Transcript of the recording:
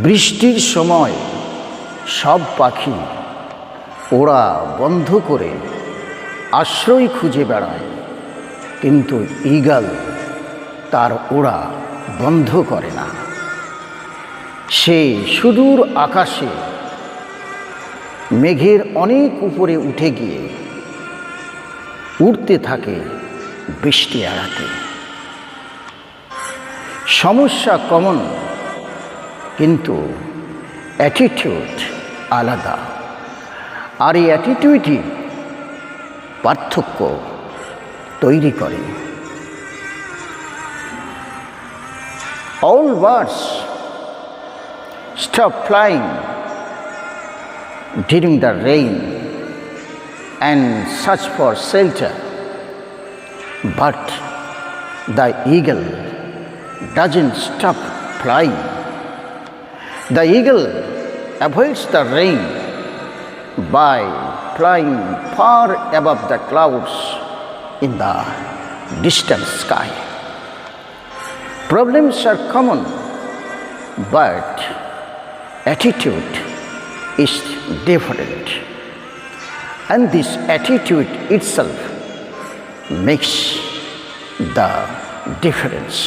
বৃষ্টির সময় সব পাখি ওড়া বন্ধ করে আশ্রয় খুঁজে বেড়ায়, কিন্তু ঈগল তার ওড়া বন্ধ করে না। সে সুদূর আকাশে মেঘের অনেক উপরে উঠে গিয়ে উড়তে থাকে বৃষ্টি এড়াতে। সমস্যা কমন, কিন্তু অ্যাটিটিউড আলাদা, আর এই অ্যাটিটিউডই পার্থক্য তৈরি করে। All birds stop flying during the rain and search for shelter, but the eagle doesn't stop flying. The eagle avoids the rain by flying far above the clouds in the distant sky. Problems are common, but attitude is different, and this attitude itself makes the difference.